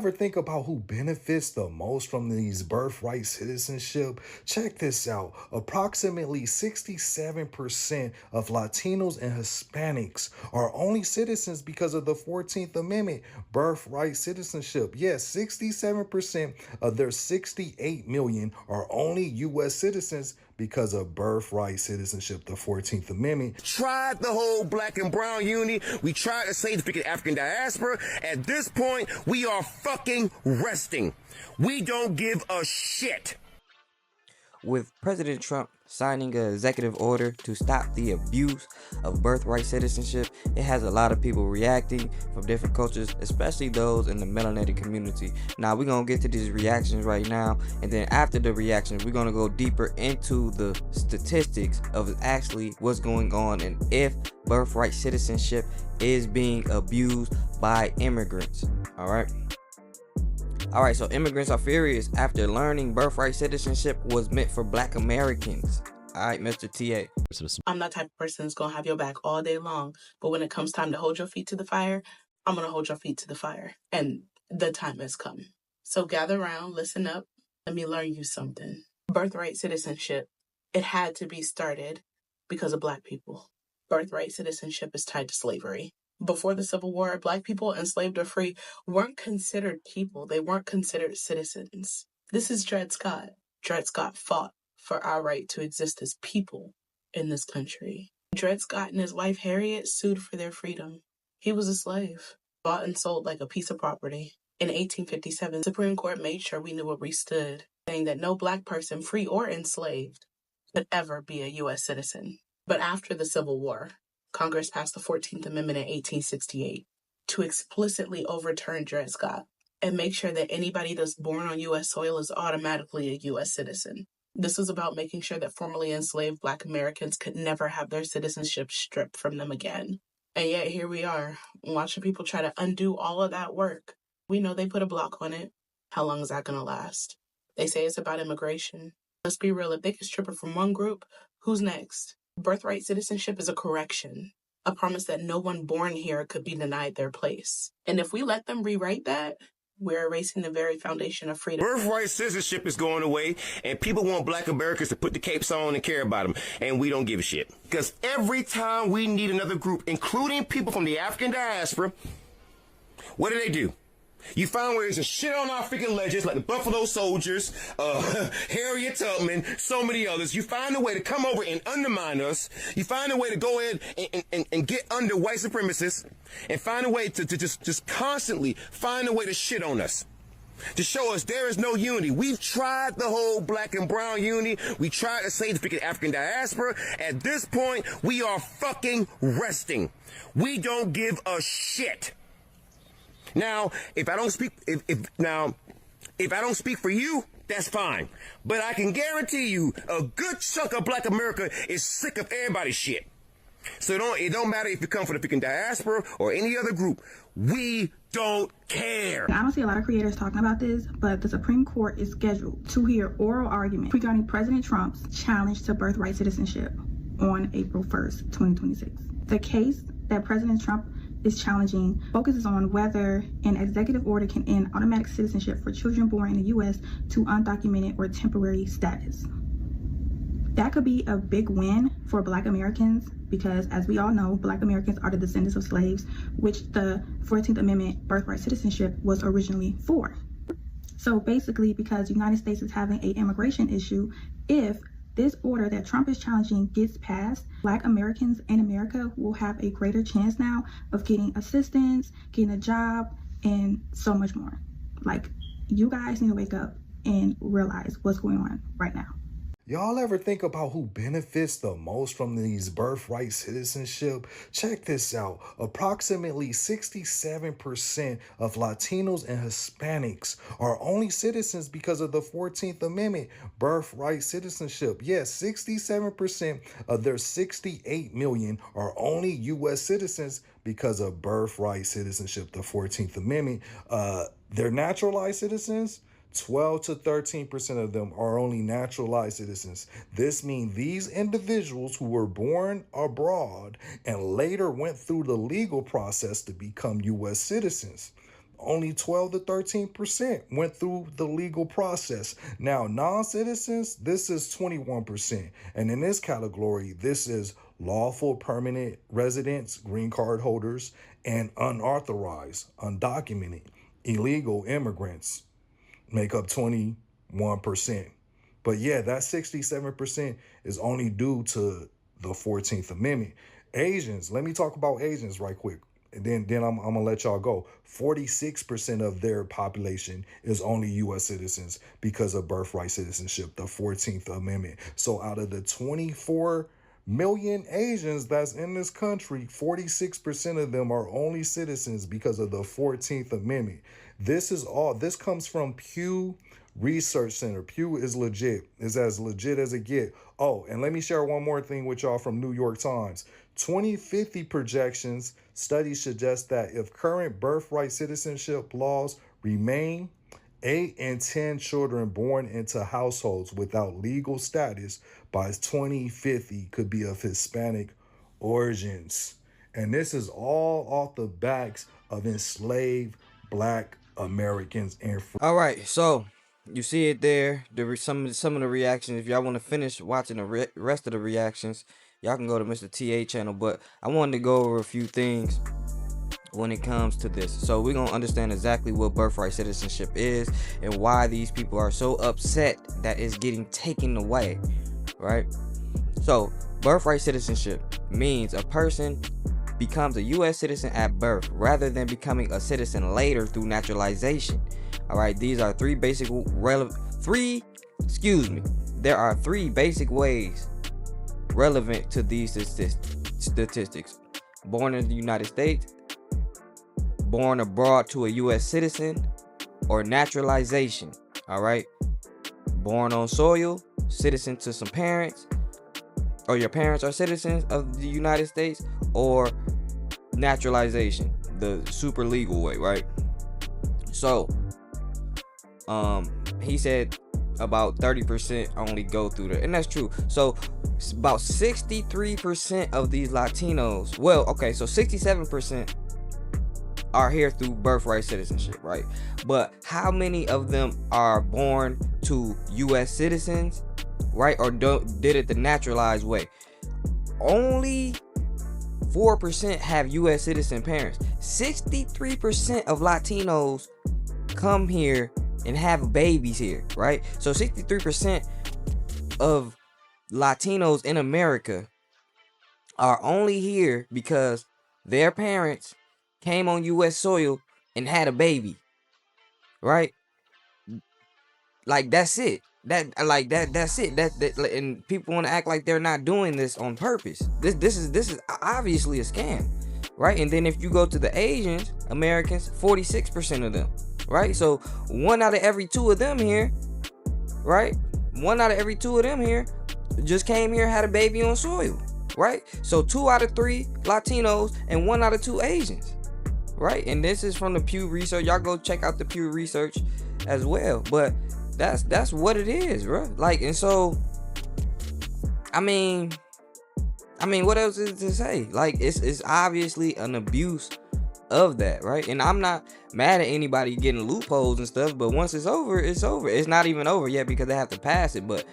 Ever think about who benefits the most from these birthright citizenship? Check this out. Approximately 67% of Latinos and Hispanics are only citizens because of the 14th Amendment birthright citizenship. Yes, 67% of their 68 million are only U.S. citizens because of birthright citizenship, the 14th Amendment. Tried the whole black and brown unity. We tried to save the freaking African diaspora. At this point, we are fucking resting. We don't give a shit. With President Trump signing an executive order to stop the abuse of birthright citizenship, it has a lot of people reacting from different cultures, especially those in the melanated community. Now, we're going to get to these reactions right now, and then after the reactions, we're going to go deeper into the statistics of actually what's going on and if birthright citizenship is being abused by immigrants. All right, so immigrants are furious after learning birthright citizenship was meant for Black Americans. All right, Mr. TA. I'm that type of person that's going to have your back all day long. But when it comes time to hold your feet to the fire, I'm going to hold your feet to the fire. And the time has come. So gather around, listen up. Let me learn you something. Birthright citizenship, it had to be started because of Black people. Birthright citizenship is tied to slavery. Before the Civil War, Black people, enslaved or free, weren't considered people. They weren't considered citizens. This is Dred Scott. Dred Scott fought for our right to exist as people in this country. Dred Scott and his wife Harriet sued for their freedom. He was a slave, bought and sold like a piece of property. In 1857, the Supreme Court made sure we knew where we stood, saying that no Black person, free or enslaved, could ever be a U.S. citizen. But after the Civil War, Congress passed the 14th Amendment in 1868 to explicitly overturn Dred Scott and make sure that anybody that's born on U.S. soil is automatically a U.S. citizen. This was about making sure that formerly enslaved Black Americans could never have their citizenship stripped from them again. And yet here we are, watching people try to undo all of that work. We know they put a block on it. How long is that going to last? They say it's about immigration. Let's be real, if they can strip it from one group, who's next? Birthright citizenship is a correction, a promise that no one born here could be denied their place. And if we let them rewrite that, we're erasing the very foundation of freedom. Birthright citizenship is going away, and people want Black Americans to put the capes on and care about them, and we don't give a shit. Because every time we need another group, including people from the African diaspora, what do? You find ways to shit on our freaking legends like the Buffalo Soldiers, Harriet Tubman, so many others. You find a way to come over and undermine us. You find a way to go in and get under white supremacists and find a way to just constantly find a way to shit on us. To show us there is no unity. We've tried the whole black and brown unity. We tried to save the freaking African diaspora. At this point, we are fucking resting. We don't give a shit. Now, if I don't speak, if I don't speak for you, that's fine. But I can guarantee you, a good chunk of Black America is sick of everybody's shit. So it don't matter if you come from the freaking diaspora or any other group. We don't care. I don't see a lot of creators talking about this, but the Supreme Court is scheduled to hear oral arguments regarding President Trump's challenge to birthright citizenship on April 1st, 2026. The case that President Trump is challenging focuses on whether an executive order can end automatic citizenship for children born in the U.S. to undocumented or temporary status. That could be a big win for Black Americans because, as we all know, Black Americans are the descendants of slaves, which the 14th Amendment birthright citizenship was originally for. So basically, because the United States is having an immigration issue, if this order that Trump is challenging gets passed, Black Americans in America will have a greater chance now of getting assistance, getting a job, and so much more. Like, you guys need to wake up and realize what's going on right now. Y'all ever think about who benefits the most from these birthright citizenship? Check this out. Approximately 67% of Latinos and Hispanics are only citizens because of the 14th Amendment birthright citizenship. Yes, 67% of their 68 million are only U.S. citizens because of birthright citizenship, the 14th Amendment. They're naturalized citizens. 12 to 13% of them are only naturalized citizens. This means these individuals who were born abroad and later went through the legal process to become U.S. citizens. only 12 to 13% went through the legal process. Now, non-citizens, this is 21%. And in this category, this is lawful permanent residents, green card holders, and unauthorized, undocumented, illegal immigrants make up 21%. But yeah, that 67% is only due to the 14th Amendment. Asians, let me talk about Asians right quick. And then I'm gonna let y'all go. 46% of their population is only U.S. citizens because of birthright citizenship, the 14th Amendment. So out of the 24 million Asians that's in this country, 46% of them are only citizens because of the 14th Amendment. This comes from Pew Research Center. Pew is legit. It's as legit as it get. Oh, and let me share one more thing with y'all from New York Times. 2050 projections, studies suggest that if current birthright citizenship laws remain, 8 in 10 children born into households without legal status by 2050 could be of Hispanic origins. And this is all off the backs of enslaved Black Americans and All right, so you see it there. Some of the reactions. If y'all want to finish watching the rest of the reactions, y'all can go to Mr. TA channel. But I wanted to go over a few things when it comes to this. So we're gonna understand exactly what birthright citizenship is and why these people are so upset that it's getting taken away, right? So birthright citizenship means a person becomes a U.S. citizen at birth rather than becoming a citizen later through naturalization. All right, these are there are three basic ways relevant to these statistics: born in the United States, born abroad to a U.S. citizen, or naturalization. All right, born on soil, citizen to some parents, or your parents are citizens of the United States, or naturalization, the super legal way, right? So he said about 30% only go through there, and that's true. So about 63% of these Latinos, well, okay, so 67% are here through birthright citizenship, right? But how many of them are born to U.S. citizens, right, or did it the naturalized way? Only 4% have U.S. citizen parents. 63% of Latinos come here and have babies here, right? So 63% of Latinos in America are only here because their parents came on U.S. soil and had a baby, right? Like that's it. That's it. And people want to act like they're not doing this on purpose. This is obviously a scam, right? And then if you go to the Asians, Americans, 46% of them, right? So 1 out of every 2 of them here, right? 1 out of every 2 of them here just came here, had a baby on soil, right? So 2 out of 3 Latinos and 1 out of 2 Asians, right? And this is from the Pew Research. Y'all go check out the Pew Research as well. But that's what it is, bro. Like, and so I mean, what else is to say? Like, it's obviously an abuse of that, right? And I'm not mad at anybody getting loopholes and stuff, but once it's over, it's over. It's not even over yet because they have to pass it. But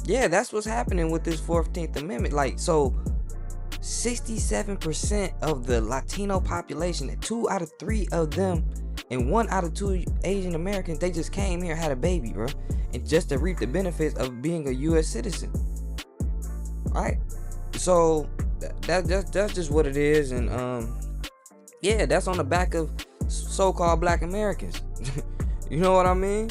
yeah, that's what's happening with this 14th Amendment. Like, so 67% of the Latino population, 2 out of 3 of them, and 1 out of 2 Asian Americans, they just came here, had a baby, bro, and just to reap the benefits of being a U.S. citizen, right? So that's just what it is. And yeah, that's on the back of so-called Black Americans. You know what I mean?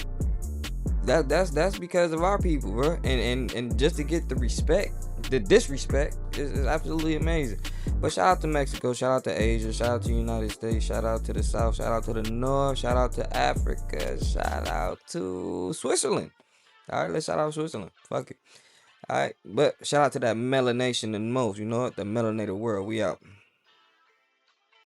That's because of our people, bro. And just to get the respect, the disrespect is absolutely amazing. But shout out to Mexico, shout out to Asia, shout out to the United States, shout out to the South, shout out to the North, shout out to Africa, shout out to Switzerland. All right, let's shout out Switzerland. Fuck it. All right, but shout out to that melanation and most. You know what? The melanated world. We out.